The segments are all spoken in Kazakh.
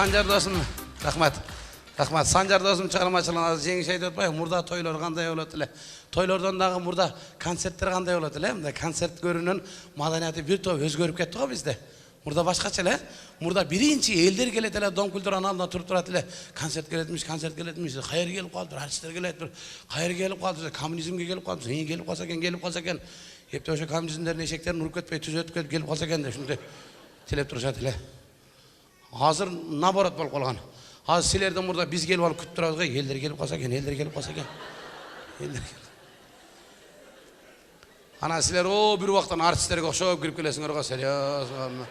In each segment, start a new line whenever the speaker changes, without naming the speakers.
Sancar dostum, rahmat. Rahmat. Sancar dostum çağırmaçılığına jеңиш айтып атпай, мурда тойлор кандай болот эле. Тойлордон дагы мурда концерттер кандай болот эле. Мындай концерт көрүүнүн маданияты бир топ өзгөрүп кетти го бизде. Мурда башкача эле. Мурда биринчи элдер келет эле, дом культуранын алдында туруп турат эле. Концерт келетмиш. Кайер келип калды, артисттер келет, кайер келип калды, коммунизмге келип калды, келип калса экен. Эпте ошо коммунизмдердин эшектерин уруп кетпей, түзөтүп кетип келип калса экен деп ушундай телеп турушат эле. Азыр наоборот болуп калган. Азыр силердин мурда биз келип алып күтүп турабыз го, элдер келип калса экен. Ана силер бир убактан артисттерге окшоп кирип келесиңер го, серьезно.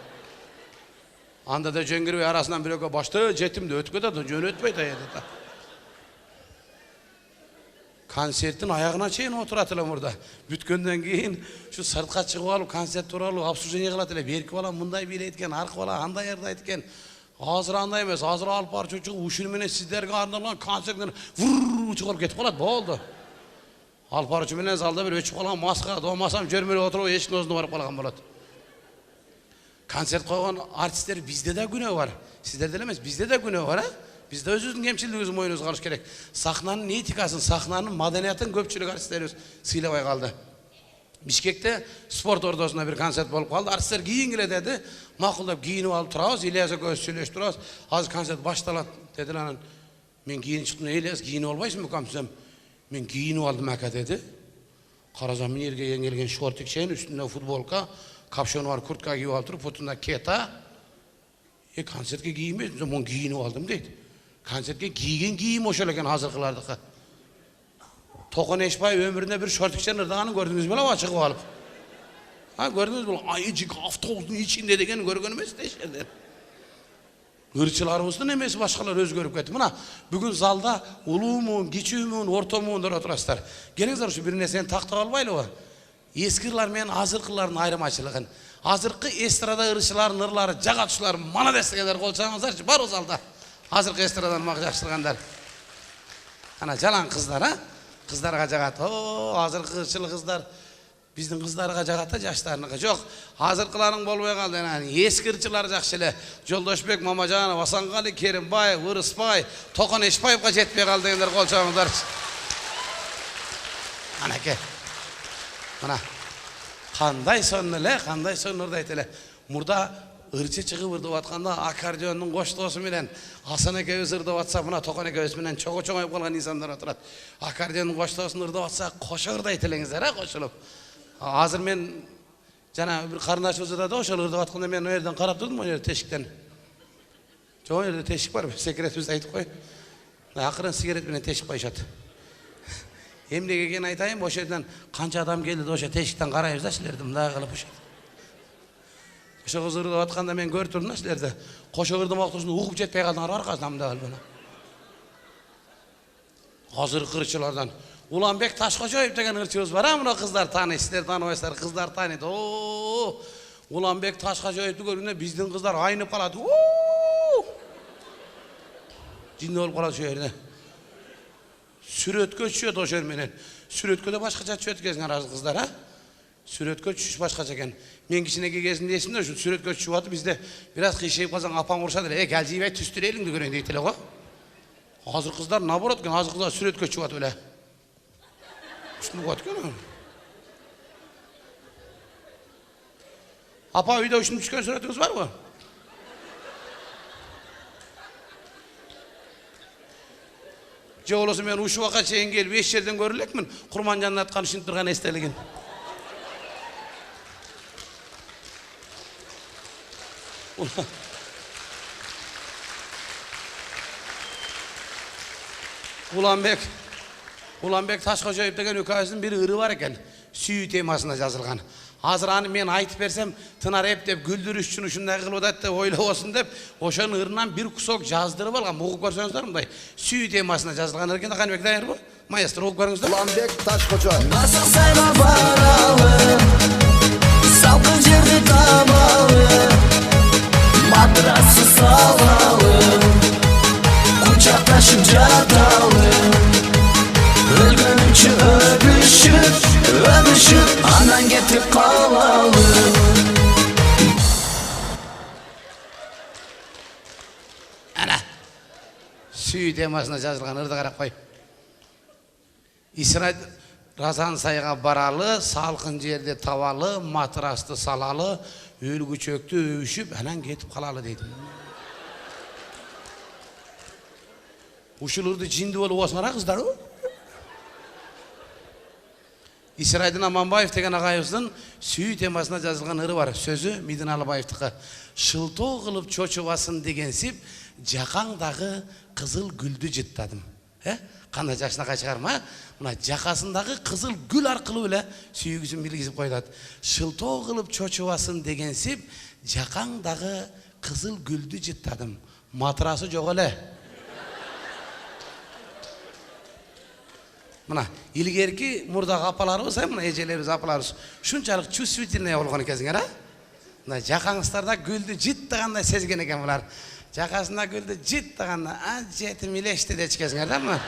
Анда да жөн кирбей арасынан бирөөгө башты жетимди өткөт да жөн өтпөйт аята. Концерттин аягына чейин отурат эле мурда. Бүткөндөн кийин ушу сыртка чыгып алып концерт тууралуу обсуждение кылат эле. Берки бала мындай бийлейт экен, аркы бала андай ырдайт экен. Азыр андай эмес, азыр алып барып чыгып ушуну менен сиздерге арналган концерттен чыгарып кетип калат, болду. Алып барчу менен залда бир өчүп калган маска, болмасам жөрмөлөп отуруп эшиктин өзүнө барып калган болот. Концерт койгон артисттер бизде да күнөө бар. Сиздерде эле эмес, бизде да күнөө бар, Бизде өзүбүздүн кемчилигибизди мойнубузга алыш керек. Сахнанын этикасын, сахнанын маданиятын көпчүлүк артисттерибиз сыйлабай калды. Бишкекте спорт ордосунда бир концерт болуп калды. Артисттер кийингиле деди. Макулдап кийинип алып турабыз, Ильяс экөөбүз сүйлөшүп турабыз. Азыр концерт башталат дедилер анан. Мен кийинип чыктым, Ильяс кийинип албайсыңбы кам десем, мен кийинип алдым ака деди. Карасам минерге келген шортик чейин, үстүндө футболка, капшону бар куртка кийип алып туруп, бутунда кета. Концертке кийинбейсиң, мен кийинип алдым дейт. Концертке кийген кийим ошол экен азыркылардыкы. Токон Эшбай өмүрүндө бир шортикчен ырдаганын көрдүңүз беле, чыгып алып. Көрдүңүз беле, айжык автобустун ичинде деген көргөн эмес дешердер. Ырчыларыбыздын эмеси башкалар өзгөрүп кетти. Мына бүгүн залда улуумун, кичүүмүн, ортомун деп отурасыздар. Келиңиздер ушу бир нерсени тактап албайлыбы? Эскилар менен азыркылардын айырмачылыгын. Азыркы эстрада ырчылардын ырлары, жагатчылар молодец дегендер кол чаңыңыздарчы, бар залда. Азыркы эстрадан мага жакшыргандар. Ана жалаң кыздар, Кыздарга жагат. Азыркы ырчыл кыздар биздин кыздарга жагат да, жаштарыныкы жок. Азыркыларың болбой калды. Эски ырчылар жакшы эле. Жолдошбек Мамажанов, Асангали Керимбаев, Ырыспай, Токон Эшбаевга жетпей калды дегендер кол чаңыңыздарчы. Анаке. Мына кандай сон эле, кандай сон ырдайт эле. Мурда ырчы чыгып ырдап атканда аккордеондун коштоосу менен Асан экөөбүз ырдап атса, мына Токон экөөбүз менен чогуу-чоңоюп калган инсандар отурат. Аккордеондун коштоосун ырдап атса, кошо ырдайт элеңиздер, кошулуп. Азыр мен жана бир карындашыбыз ырдады, ошол ырдап атканда мен о жерден карап турдум, о жерде тешиктен. Жок, о жерде тешик бар, секретибизди айтып кой. Акырын сигарет менен тешик коюшат. Эмнеге экенин айтайын, ошол жерден канча адам келди, ошо тешиктен карайбыз да силерди мындай кылып ошо. Ошо кыз ырдап атканда мен көрүп турдум да силерди. Кошо ырдамак турсун угуп жетпей калдыңар аркасынан мындай кылып. Азыркы ырчылардан Уланбек Ташкожоев деген ырчыбыз бар, мына кыздар тааныйт, силер тааныбайсыздар, кыздар тааныйт. Уланбек Ташкожоевду көргөндө биздин кыздар айнып калат. Жинде болуп калат ошо жерде. Сүрөткө түшөт ошо жер менен. Сүрөткөдө башкача түшөт экенсиңер азыр кыздар, Сүрөткө түшүш башкача экен. Мен кичинекей кезимде эсимде, ушу сүрөткө түшүп атып бизде бир аз кыйшайып калсаң апам урушат эле. Кел жийбай түстүрөлүңдү көрөйүн дейт эле го. Азыр кыздар наоборот экен, азыр кыздар сүрөткө түшүп атып эле. Ушуну кылат экен. Апа үйдө ушуну түшкөн сүрөтүңүз барбы? Же болосо мен ушул убакка чейин келип эч жерден көрө элекмин. Курманжандын аткан ушинтип турган эстелигин. Уланбек Ташкожоев деген үкөбүздүн бир ыры бар экен. Сүйүү темасына жазылган. Азыр аны мен айтып берсем, тынар эптеп күлдүрүш үчүн ушундай кылып атат деп ойлобосун деп, ошонун ырынан бир кусок жаздырып алган. Угуп көрсөңүздөр мындай сүйүү темасына жазылган экен. Каныбек даярбы? Маэстро угуп көрүңүздөр.
Уланбек Ташкожоев. Барсаң сайга баралы, салкын жерди табалы, матрасы салалы, кучакташып жаталы. Өлгөнүнчө өбүшүп, анан кетип калалы.
Сүй темасына жазылған ырды қарап қой. Исраил Разан сайға баралы, салқын жерде тавалы, матрасты салалы, өлгі чөкті өшіп, әнен кетіп қалалы дейді. Ушылырды жинді болу осыңара қыздар о? Исрайдын Аманбаев деген ағайымыздың сүй темасына жазылған ыры бар. Сөзі Мидин Алыбаевтікі. Шылто қылып чочывасын дегенсіп, жақаңдағы қызыл гүлді жыттадым. Қандай жашына қайшығар ма? Мына жақасындағы қызыл гүл арқылы өлі сүйгізін білгізіп қойдады. Шылто қылып чочывасын дегенсіп, жақаңдағы қызыл гүлді жыттадым. Матрасы жоқ өлі. Мына илгерки мурдагы апаларыбыз, мына эжелерибиз апаларыбыз шунчалык чувствительный болгон экенсиңер, а? Мына жакаңыздарда гүлдү жыттагандай сезген экен булар. Жакасында гүлдү жыттаганда жетим илешти деп чекесиңер да мына.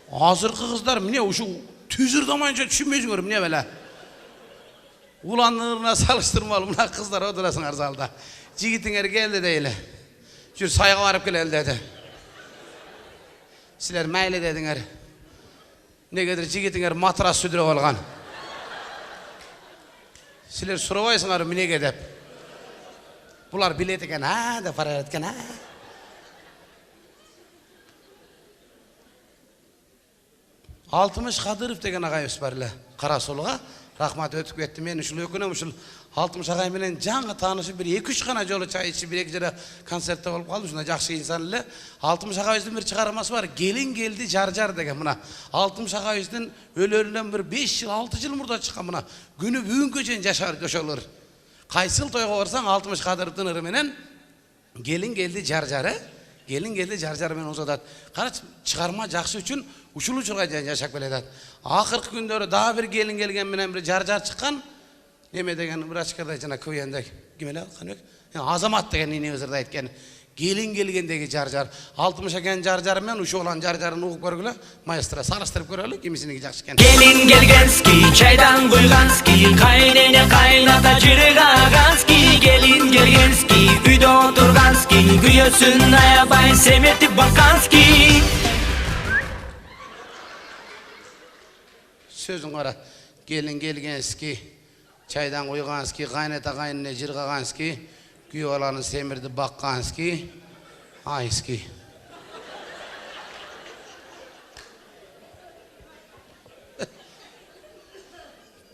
Азыркы кыздар эмне ушу түзүрдамайынча түшүнбөйсүңөр эмне беле? Уланырына салыштырмалуу мына кыздар отурасыңар залда. Жигитиңер келди дейли. Жүр сайға барып келелі деді. Сілер мәйлі дедіңер. Негедір жигитіңер матрас сүдіріп алған. Сілер сұрабайсыңар мінеге деп. Бұлар білет екен, деп фара еткен, Алтымыш Қадыров деген ағайымыз барлы. Қарасолыға рахмат өтіп кетті. Мен үшіл өкінем үшіл Алтымыш ағай менен жаңы танышы бір 2-3 қана жолы чай ішіп бір екі жері концертте болып қалды. Шuna жақсы инсан ілі. Алтымыш ағайымыздың бір шығармасы бар. Келін келді жар-жар деген мына. Алтымыш ағайымыздың өлерінен бір 5 жыл, 6 жыл мұрда шыққан мына. Күні бүгінгі жен жашар көшелер. Қайсыл тойға барсаң Алтымыш Қадыровтың ыры менен келін келді жар-жары. Келін келді жар-жарымен ұзадады. Қарач, шығарма жақсы үшін ұшылы жылға жашап келеді. Ақырқы күндері дағы бір келін келген менен бір жар-жар шыққан. Неме деген врачкардай жана көйенде кемелі қанбек? Азамат деген нене өзірді айткен. Келін келгендегі жар-жар. Алтымыш екен жар-жарымен ұшы olan жар-жарын ұғып көргілі. Маэстро салыстырып көргілі. Кемесінеге жақсы кен.
Келин келгенски, чайдан құйғански, қайнене қайната жүрек ағански. Келин келгенски, үйде отырғански, күйесін аябай семетіп бақански.
Сөзің қара. Келин келгенски, чайдан құйғански, қайната қайнене жырғағански, күйе оланы семірді баққански, айски.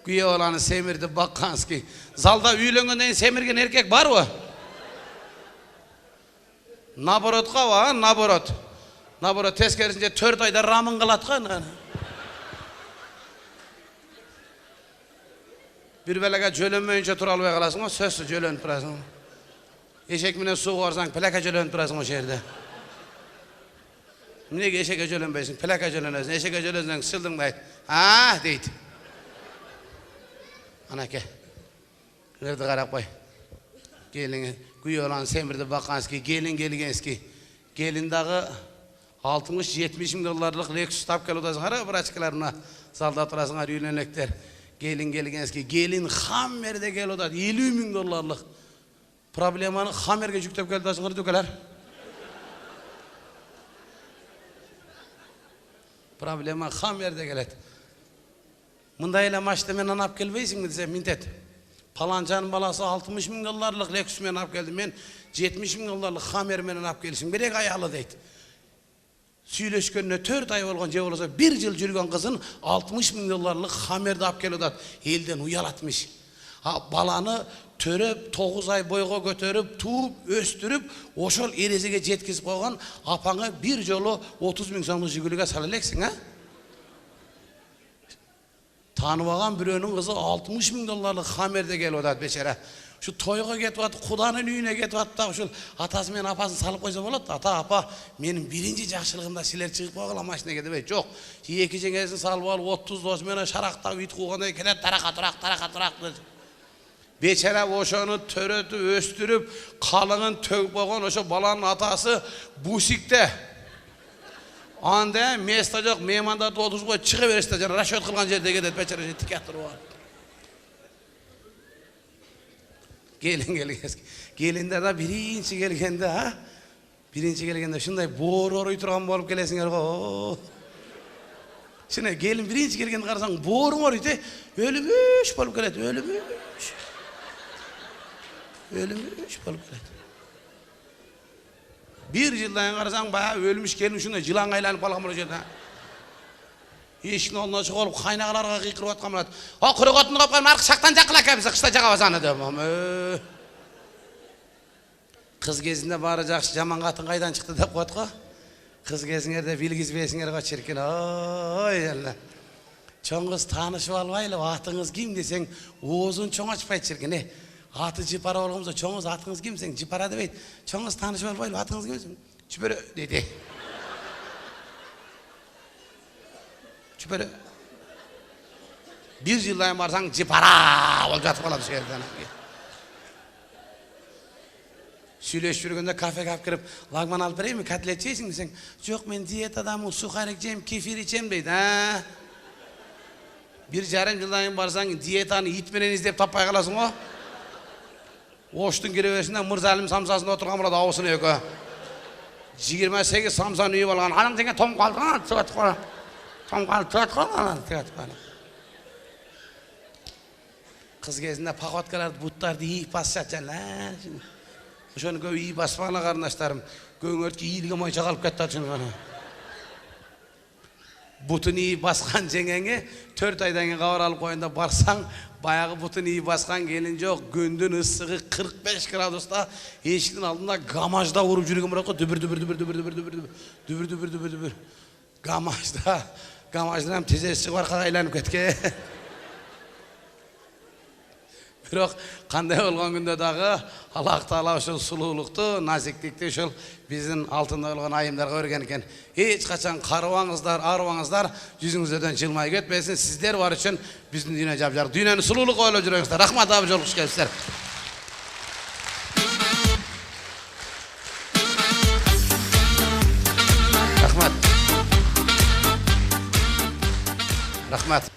Күйе оланы семірді баққански. Залда үйленгенден семірген еркек бар ва? Наоборотқа ва, наоборот. Наоборот, тескерісінде 4 айда рамын қылатқан. Bir belege jölönmeyince turalbay kalasın o sözsüz jölönüp durasın. Eşek menen suğu varsan plaka jölönüp durasın o şehirde. Minege eşeke jölönbeysin, plaka jölönösün, eşeke jölönsen sıldın deyit. Ah deyit. Anake. Nerede qarap koy. Gelin, güye olan semirdi bakanski, gelin gelgenski. Gelin dağı 60-70 bin dolarlık Lexus tap keludasın. Hara bıraçkilarına salda turasınlar üylenekler. Gelin gelgenski, gelin Hammer'de gel o da 50 bin dolarlık problemanı Hammer'e yüktep geldi asınları dökeler. Problema Hammer'de gelet. Mındayla maçta men anap gelbeysin mi dese mintet. Palancanın balası 60 bin dolarlık Lexus men anap geldim. Men 70 bin dolarlık Hammer men anap gelsin. Berek ayalı deydi. Süйлöşkönüne 4 ay olgan je bolsa 1 yıl жүрген kızın 60 bin dolarlık Hammer'de ap kelodi. Elden uyalatmış. Balаны törüp 9 ay boyga götürüp, tuup, östürüp, oşol erezege jetkizip koygan apaňy bir jolu 30 bin soňluk jigülüge salaleksin, ha? Tanıbagan biröөнүн kızı 60 bin dolarlık Hammer'de kelodi beçere. Şu toyga ketip atıp, Kudanın üyüne ketip atıp, şu atası men apasını salıp koysa bolot. Ata, apa, menin birinci jakşılığımda siler çıkıp koygala maşina ketip, yok. Eki jengesini salıp alıp, 30 dos menen şarakta üyt koyganday kelet, taraka. Beçere oşonu törötüp, östürüp, kalığın tөгüp koygan, oşo balanın atası busikte. Anda mesta yok, mehmanda doldurup koyup çıkıverişte, raşot kılgan jerde ketip, beçere tikettiriп alып. Gelin gelgenski. Gelinler de birinci gelgende ha. Birinci gelgende şunday boru oruy turgan bolup kelesiңер go. Şuna gelin birinci gelgende karasaң boru oruydu. Ölümüş bolup kelet, ölümüş. Ölümüş bolup kelet. Bir yıldan karasaң bayağı ölmüş gelin şunday yılan aylanıp kalgan bolot жерде. Eşkin oluna çık olup kaynağalarga kıykırıp atkan bolat. O kuru otunu kapkan markı şaktan jakıla kebisi kışta jaka basany döm. Kız gezinde bari jakşı jaman katın kaydan çıktı dep koyat ko. Kız geziңерде bilgizbeysiңер ko çirkin. Oy Allah. Çoң kız tanışıp albaylı, atыңız kim desең, oozun çoң açpay çirkin. Atı Jipara bolgomsa çoң kız atыңız kim desең, Jipara debeyt. Çoң kız tanışıp albaylı, atыңız kim desең, Jipara dedi. Jipara. Bir yıldan barsaң Jipara bolup jatıp kalады şu yerden. Süйлöşüp жүргөндө кафеге алып кирип, лагман алып берейинби, котлет жейсиң десең, жок мен диетадамын, сухарик жейм, кефир ичем дейт, а? Bir жарым жылдан кийин барсаң, диетаны ит менен издеп таппай каласың го. Оштун киреберисинде Мырзалим самсасында отурган болот абысын экөө. 28 самсан үйүп алган. Анан деген том калдыган, чыгат кала. Том калып чыгат кала, чыгат кала. Кыз кезинде походкаларды, буттарды ийип басып жатчан. Ошону көп ийип баспаган карындаштарым. Көңөрткө ийилге мойча калып кетти ачынганы. Бутун ийип баскан жеңеңе 4 айдан кийин кабар алып коюнда барсаң, баягы бутун ийип баскан келин жок, күндүн ысыгы 45 градуста эшиктин алдында гамажда уруп жүргөн бирок дүбүр. Гамаждан тезес чыгып аркага айланып кеткен. Бирок кандай болгон күндө дагы Аллах Таала ошол сулуулукту, назиктикти ошол биздин алтында болгон айымдарга берген экен. Эч качан карыбаңыздар, арыбаңыздар, жүзүңүздөн жылмай кетпесин. Сиздер бар үчүн биздин дүйнө жапжар. Дүйнөнү сулуулукка ойлоп жүрөңүздөр. Рахмат абы жолугуш келипсиздер. Рахмат.